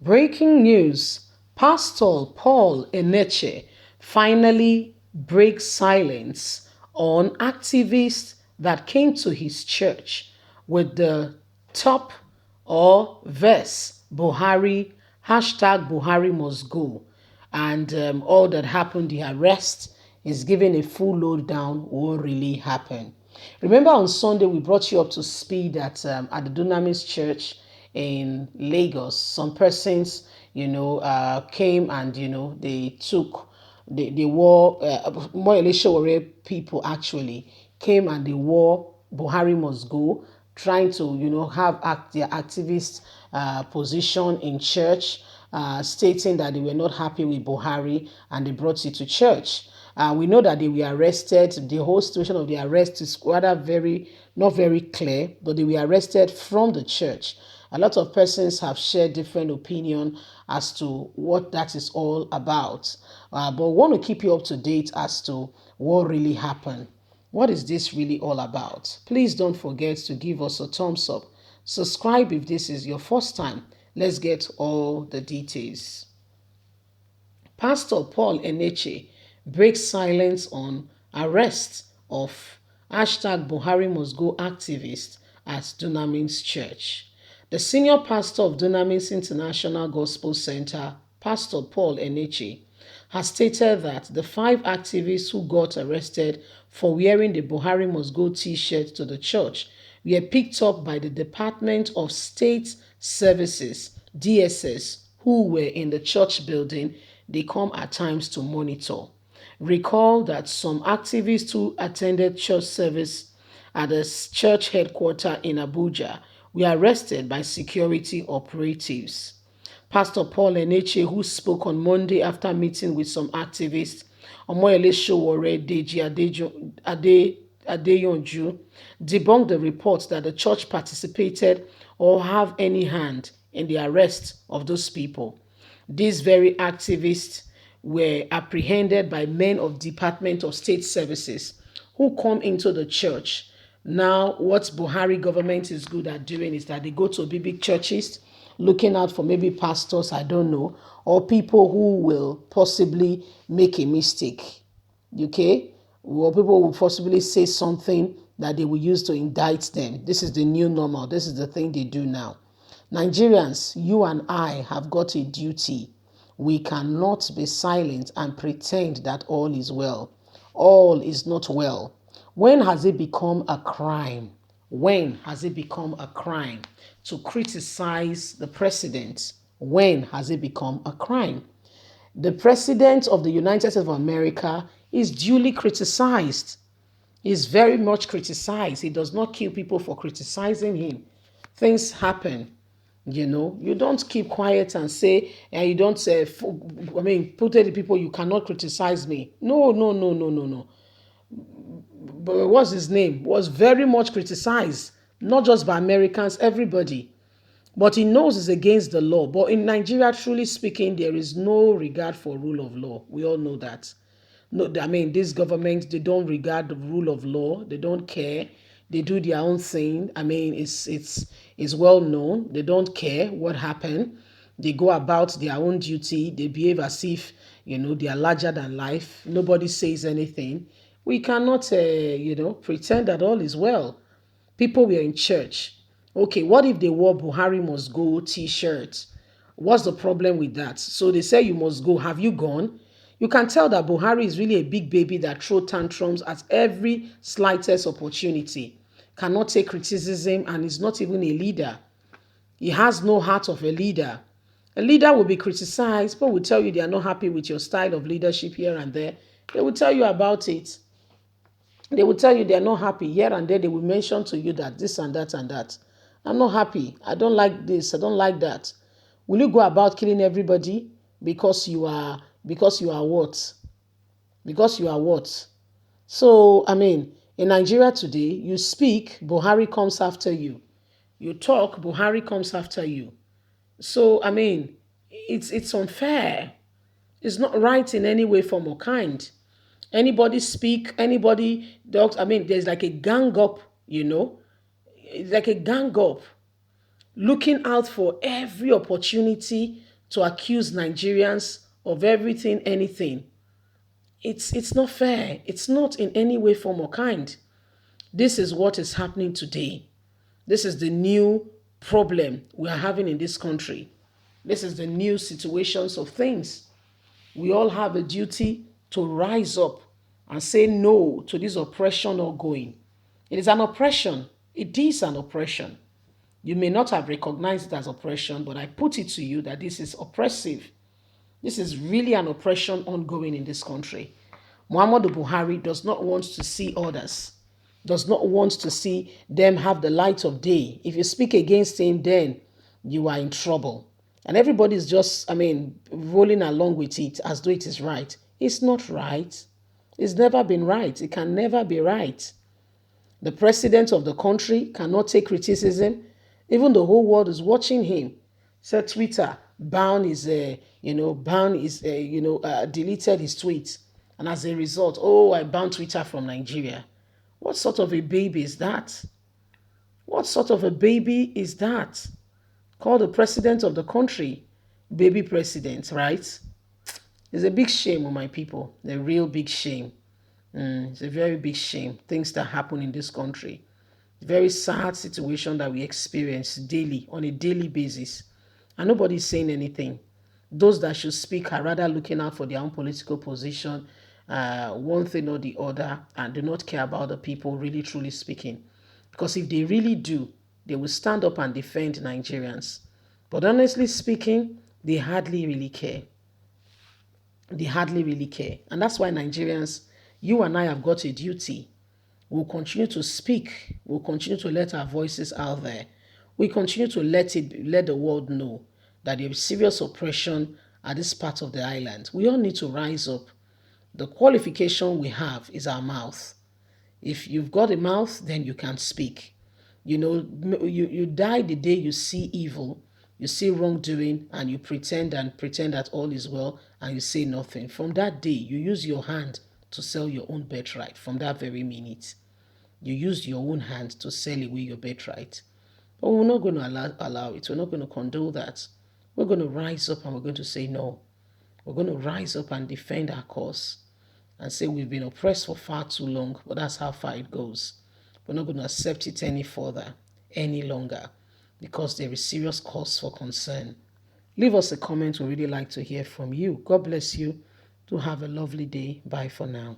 Breaking news: Pastor Paul Eneche finally breaks silence on activists that came to his church with the top or verse Buhari, hashtag Buhari must go, and all that happened, the arrest, is giving a full lowdown what really happened. Remember on Sunday we brought you up to speed at the Dunamis church in Lagos. Some persons, came and they wore more Elishore people actually came and they wore Buhari must go, trying to have their activist position in church, stating that they were not happy with Buhari and they brought it to church. We know that they were arrested. The whole situation of the arrest is rather not very clear, but they were arrested from the church. A lot of persons have shared different opinion as to what that is all about. But we want to keep you up to date as to what really happened. What is this really all about? Please don't forget to give us a thumbs up. Subscribe if this is your first time. Let's get all the details. Pastor Paul Eneche breaks silence on arrest of hashtag Buhari must go activist at Dunamis Church. The senior pastor of Dunamis International Gospel Center, Pastor Paul Eneche, has stated that the five activists who got arrested for wearing the Buhari must go t-shirt to the church were picked up by the Department of State Services, DSS, who were in the church building they come at times to monitor. Recall that some activists who attended church service at the church headquarters in Abuja were arrested by security operatives. Pastor Paul Eneche, who spoke on Monday after meeting with some activists, Omoyele Sowore, Deji Adeyonju, debunked the reports that the church participated or have any hand in the arrest of those people. These very activists were apprehended by men of Department of State Services who come into the church. Now, what Buhari government is good at doing is that they go to big churches, looking out for maybe pastors, I don't know, or people who will possibly make a mistake. Okay? Or people will possibly say something that they will use to indict them. This is the new normal. This is the thing they do now. Nigerians, you and I have got a duty. We cannot be silent and pretend that all is well. All is not well. When has it become a crime? When has it become a crime to criticize the president? When has it become a crime? The president of the United States of America is duly criticized. He's very much criticized. He does not kill people for criticizing him. Things happen. You don't keep quiet and say, and you don't say, put the people, you cannot criticize me. No, no, no, no, no, no. But what's his name? Was very much criticized, not just by Americans, everybody. But he knows it's against the law. But in Nigeria, truly speaking, there is no regard for rule of law. We all know that. No, I mean, this government, they don't regard the rule of law. They don't care. They do their own thing. I mean, it's well known. They don't care what happened. They go about their own duty. They behave as if, they are larger than life. Nobody says anything. We cannot, pretend that all is well. People were in church. Okay, what if they wore Buhari must go t-shirts? What's the problem with that? So they say you must go. Have you gone? You can tell that Buhari is really a big baby that throws tantrums at every slightest opportunity, cannot take criticism, and is not even a leader. He has no heart of a leader. A leader will be criticized, but will tell you they are not happy with your style of leadership here and there. They will tell you about it. They will tell you they are not happy. Here and there, they will mention to you that this and that and that. I'm not happy. I don't like this. I don't like that. Will you go about killing everybody because you are what? Because you are what? So, I mean, in Nigeria today, you speak, Buhari comes after you. You talk, Buhari comes after you. So, I mean, it's unfair. It's not right in any way, form, or kind. Anybody speak, anybody dogs. I mean, there's like a gang up, It's like a gang up looking out for every opportunity to accuse Nigerians of everything, anything. It's not fair. It's not in any way, form, or kind. This is what is happening today. This is the new problem we are having in this country. This is the new situations of things. We all have a duty to rise up and say no to this oppression or going. It is an oppression. It is an oppression. You may not have recognized it as oppression, but I put it to you that this is oppressive. This is really an oppression ongoing in this country. Muhammadu Buhari does not want to see others, does not want to see them have the light of day. If you speak against him, then you are in trouble. And everybody is just, rolling along with it as though it is right. It's not right. It's never been right. It can never be right. The president of the country cannot take criticism. Even the whole world is watching him. Said Twitter deleted his tweets, and as a result, oh, I banned Twitter from Nigeria. What sort of a baby is that? What sort of a baby is that? Call the president of the country baby president, right? It's a big shame on my people. A real big shame. It's a very big shame. Things that happen in this country. Very sad situation that we experience daily, on a daily basis. And nobody's saying anything. Those that should speak are rather looking out for their own political position, one thing or the other, and do not care about the people really truly speaking. Because if they really do, they will stand up and defend Nigerians. But honestly speaking, they hardly really care. They hardly really care. And that's why Nigerians, you and I have got a duty. We'll continue to speak. We'll continue to let our voices out there. We continue to let the world know that there is serious oppression at this part of the island. We all need to rise up. The qualification we have is our mouth. If you've got a mouth, then you can speak. You die the day you see evil, you see wrongdoing, and you pretend that all is well, and you say nothing. From that day, you use your hand to sell your own birthright. From that very minute, you use your own hand to sell away your birthright. But we're not going to allow it. We're not going to condone that. We're going to rise up and we're going to say no. We're going to rise up and defend our cause and say we've been oppressed for far too long, but that's how far it goes. We're not going to accept it any further, any longer, because there is serious cause for concern. Leave us a comment. We'd really like to hear from you. God bless you. Do have a lovely day. Bye for now.